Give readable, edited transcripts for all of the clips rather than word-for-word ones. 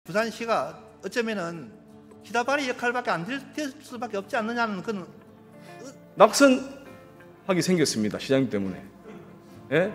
부산시가 어쩌면은 시다발이 역할밖에 안 될 수밖에 없지 않느냐는 그런 낙선하게 생겼습니다. 시장님 때문에. 예?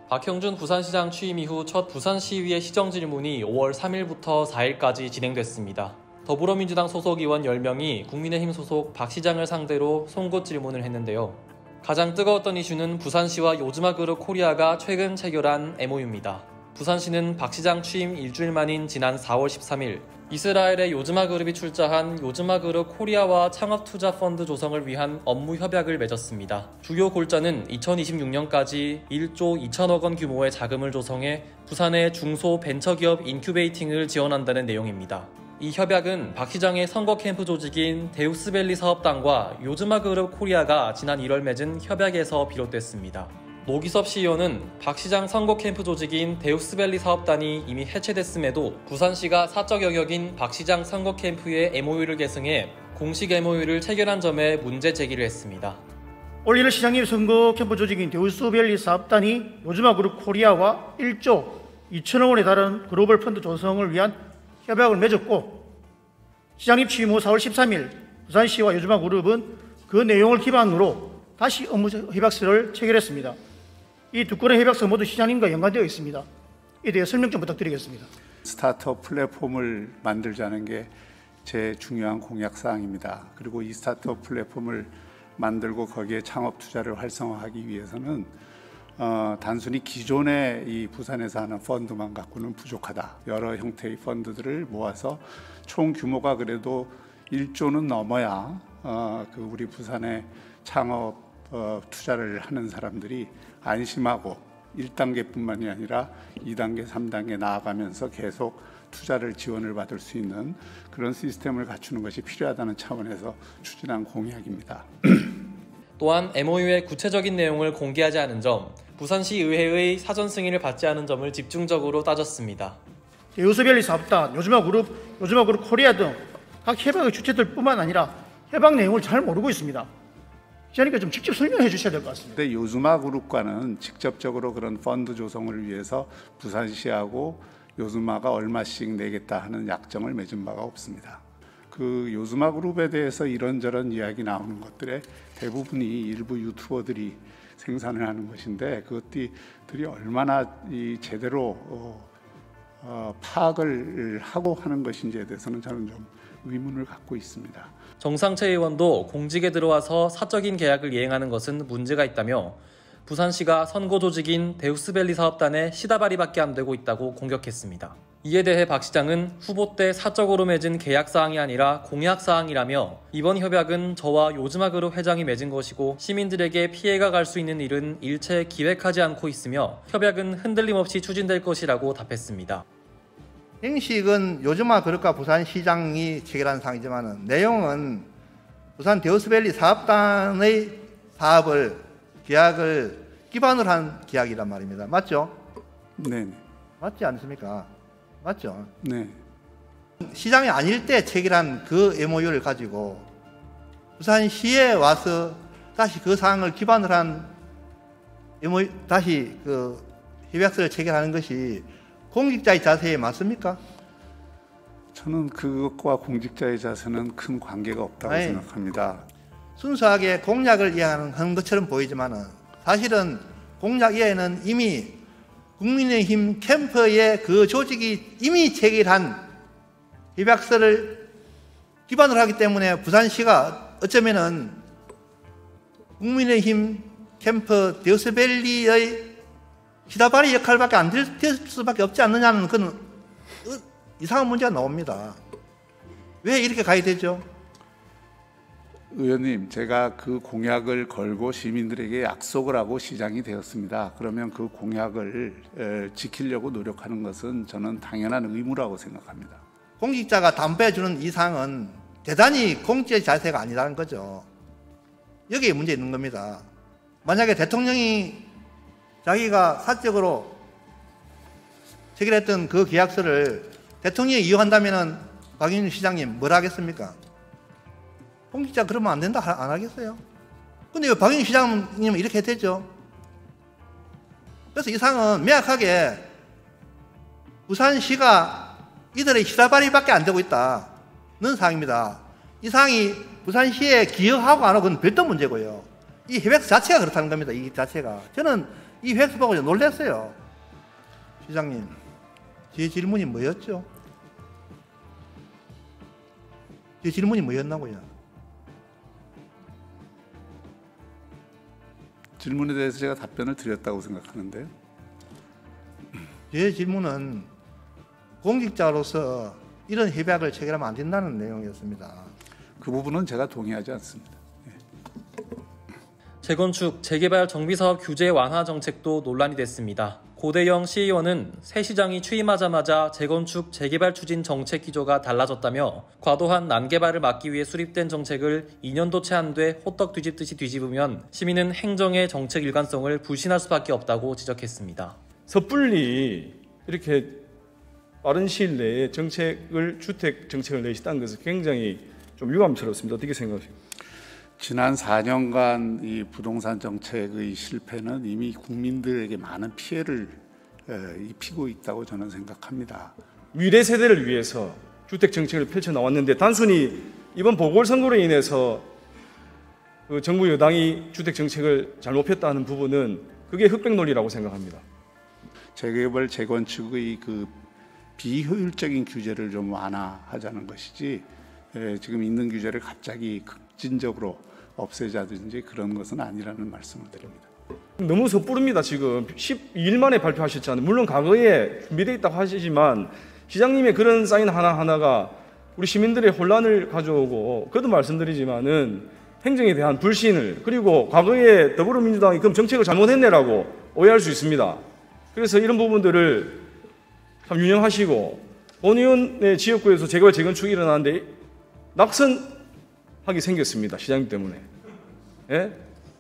박형준 부산시장 취임 이후 첫 부산시의회 시정질문이 5월 3일부터 4일까지 진행됐습니다. 더불어민주당 소속 의원 10명이 국민의힘 소속 박 시장을 상대로 송곳 질문을 했는데요. 가장 뜨거웠던 이슈는 부산시와 요즈마그룹 코리아가 최근 체결한 MOU입니다. 부산시는 박 시장 취임 일주일 만인 지난 4월 13일 이스라엘의 요즈마그룹이 출자한 요즈마그룹 코리아와 창업투자펀드 조성을 위한 업무 협약을 맺었습니다. 주요 골자는 2026년까지 1조 2천억 원 규모의 자금을 조성해 부산의 중소 벤처기업 인큐베이팅을 지원한다는 내용입니다. 이 협약은 박 시장의 선거 캠프 조직인 데우스밸리 사업단과 요즈마그룹 코리아가 지난 1월 맺은 협약에서 비롯됐습니다. 노기섭 시의원은 박 시장 선거 캠프 조직인 데우스밸리 사업단이 이미 해체됐음에도 부산시가 사적 영역인 박 시장 선거 캠프의 MOU를 계승해 공식 MOU를 체결한 점에 문제 제기를 했습니다. 올 1월 시장님 선거 캠프 조직인 데우스밸리 사업단이 요즈마그룹 코리아와 1조 2천억 원에 달하는 글로벌 펀드 조성을 위한 협약을 맺었고, 시장님 취임 후 4월 13일 부산시와 요즈마그룹은 그 내용을 기반으로 다시 업무 협약서를 체결했습니다. 이 두 건의 협약서 모두 시장님과 연관되어 있습니다. 이에 대해 설명 좀 부탁드리겠습니다. 스타트업 플랫폼을 만들자는 게 제 중요한 공약사항입니다. 그리고 이 스타트업 플랫폼을 만들고 거기에 창업 투자를 활성화하기 위해서는 단순히 기존의 이 부산에서 하는 펀드만 갖고는 부족하다. 여러 형태의 펀드들을 모아서 총 규모가 그래도 1조는 넘어야 우리 부산의 창업 투자를 하는 사람들이 안심하고 1단계뿐만이 아니라 2단계, 3단계 나아가면서 계속 투자를 지원을 받을 수 있는 그런 시스템을 갖추는 것이 필요하다는 차원에서 추진한 공약입니다. 또한 MOU의 구체적인 내용을 공개하지 않은 점, 부산시 의회의 사전 승인을 받지 않은 점을 집중적으로 따졌습니다. 데우스밸리 사업단, 요즈마그룹 코리아 등 각 협약의 주체들뿐만 아니라 협약 내용을 잘 모르고 있습니다. 시장님께서 좀 직접 설명해 주셔야 될 것 같습니다. 근데 요즈마그룹과는 직접적으로 그런 펀드 조성을 위해서 부산시하고 요즈마가 얼마씩 내겠다 하는 약정을 맺은 바가 없습니다. 그 요즈마그룹에 대해서 이런저런 이야기 나오는 것들의 대부분이 일부 유튜버들이 생산을 하는 것인데, 그것들이 얼마나 제대로 파악을 하고 하는 것인지에 대해서는 저는 좀 의문을 갖고 있습니다. 정상채 의원도 공직에 들어와서 사적인 계약을 이행하는 것은 문제가 있다며 부산시가 선거 조직인 데우스밸리 사업단의 시다발이밖에 안 되고 있다고 공격했습니다. 이에 대해 박 시장은 후보 때 사적으로 맺은 계약사항이 아니라 공약사항이라며 이번 협약은 저와 요즈마그룹 회장이 맺은 것이고 시민들에게 피해가 갈 수 있는 일은 일체 기획하지 않고 있으며 협약은 흔들림 없이 추진될 것이라고 답했습니다. 형식은 요즈마그룹과 부산시장이 체결한 사항이지만 내용은 부산 데우스밸리 사업단의 계약을 기반으로 한 계약이란 말입니다. 맞죠? 네. 맞지 않습니까? 맞죠? 네. 시장이 아닐 때 체결한 그 MOU를 가지고 부산시에 와서 다시 그 사항을 기반으로 한 MOU, 다시 그 협약서를 체결하는 것이 공직자의 자세에 맞습니까? 저는 그것과 공직자의 자세는 큰 관계가 없다고 생각합니다. 순수하게 공약을 이해하는 것처럼 보이지만 사실은 공약 이해는 이미 국민의힘 캠프의 그 조직이 이미 체결한 협약서를 기반으로 하기 때문에 부산시가 어쩌면은 국민의힘 캠프 데우스밸리의 시다발이 역할밖에 안 될 수밖에 없지 않느냐는 그런 이상한 문제가 나옵니다. 왜 이렇게 가야 되죠? 의원님, 제가 그 공약을 걸고 시민들에게 약속을 하고 시장이 되었습니다. 그러면 그 공약을 지키려고 노력하는 것은 저는 당연한 의무라고 생각합니다. 공직자가 담보해주는 이상은 대단히 공직의 자세가 아니라는 거죠. 여기에 문제 있는 겁니다. 만약에 대통령이 자기가 사적으로 체결했던 그 계약서를 대통령이 이용한다면 박영준 시장님 뭘 하겠습니까? 공직자 그러면 안 된다 안 하겠어요? 근데 왜 박영준 시장님은 이렇게 되죠? 그래서 이 사항은 명확하게 부산시가 이들의 시사발의밖에 안 되고 있다는 사항입니다. 이 사항이 부산시에 기여하고 안 하고 그건 별도 문제고요. 이 협약서 자체가 그렇다는 겁니다. 이 자체가. 저는 이 협약서 보고 놀랐어요. 시장님, 제 질문이 뭐였죠? 제 질문이 뭐였나고요? 질문에 대해서 제가 답변을 드렸다고 생각하는데요. 제 질문은 공직자로서 이런 협약을 체결하면 안 된다는 내용이었습니다. 그 부분은 제가 동의하지 않습니다. 재건축, 재개발 정비사업 규제 완화 정책도 논란이 됐습니다. 고대영 시의원은 새 시장이 취임하자마자 재건축, 재개발 추진 정책 기조가 달라졌다며 과도한 난개발을 막기 위해 수립된 정책을 2년도 채 안 돼 호떡 뒤집듯이 뒤집으면 시민은 행정의 정책 일관성을 불신할 수밖에 없다고 지적했습니다. 섣불리 이렇게 빠른 시일 내에 정책을 주택 정책을 내시다는 것은 굉장히 좀 유감스럽습니다. 어떻게 생각하십니까? 지난 4년간 이 부동산 정책의 실패는 이미 국민들에게 많은 피해를 입히고 있다고 저는 생각합니다. 미래 세대를 위해서 주택 정책을 펼쳐 나왔는데 단순히 이번 보궐선거로 인해서 그 정부 여당이 주택 정책을 잘못 폈다는 부분은 그게 흑백 논리라고 생각합니다. 재개발 재건축의 그 비효율적인 규제를 좀 완화하자는 것이지 지금 있는 규제를 갑자기 급진적으로 없애자든지 그런 것은 아니라는 말씀을 드립니다. 너무 섣부릅니다. 지금 12일 만에 발표하셨잖아요. 물론 과거에 준비되어 있다고 하시지만 시장님의 그런 사인 하나하나가 우리 시민들의 혼란을 가져오고 그도 말씀드리지만은 행정에 대한 불신을 그리고 과거에 더불어민주당이 그럼 정책을 잘못했네라고 오해할 수 있습니다. 그래서 이런 부분들을 참 유념하시고 본 의원의 지역구에서 재개발 재건축이 일어나는데 낙선하게 생겼습니다. 시장님 때문에. 예?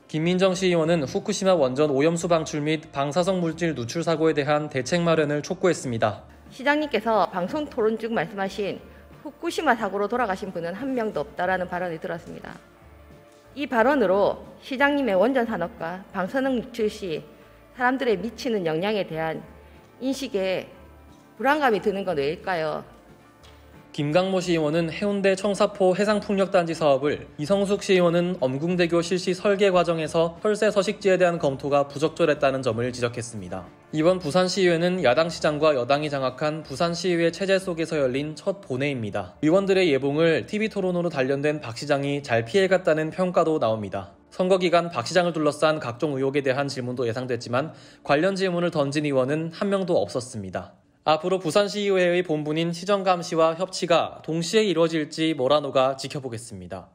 김민정 시의원은 후쿠시마 원전 오염수 방출 및 방사성 물질 누출 사고에 대한 대책 마련을 촉구했습니다. 시장님께서 방송 토론 중 말씀하신 후쿠시마 사고로 돌아가신 분은 한 명도 없다라는 발언을 들었습니다. 이 발언으로 시장님의 원전 산업과 방사능 누출 시 사람들의 미치는 영향에 대한 인식에 불안감이 드는 건 왜일까요? 김강모 시의원은 해운대 청사포 해상풍력단지 사업을, 이성숙 시의원은 엄궁대교 실시 설계 과정에서 혈세 서식지에 대한 검토가 부적절했다는 점을 지적했습니다. 이번 부산시의회는 야당시장과 여당이 장악한 부산시의회 체제 속에서 열린 첫 본회의입니다. 의원들의 예봉을 TV토론으로 단련된 박 시장이 잘 피해갔다는 평가도 나옵니다. 선거 기간 박 시장을 둘러싼 각종 의혹에 대한 질문도 예상됐지만 관련 질문을 던진 의원은 한 명도 없었습니다. 앞으로 부산시의회의 본분인 시정감시와 협치가 동시에 이루어질지 모라노가 지켜보겠습니다.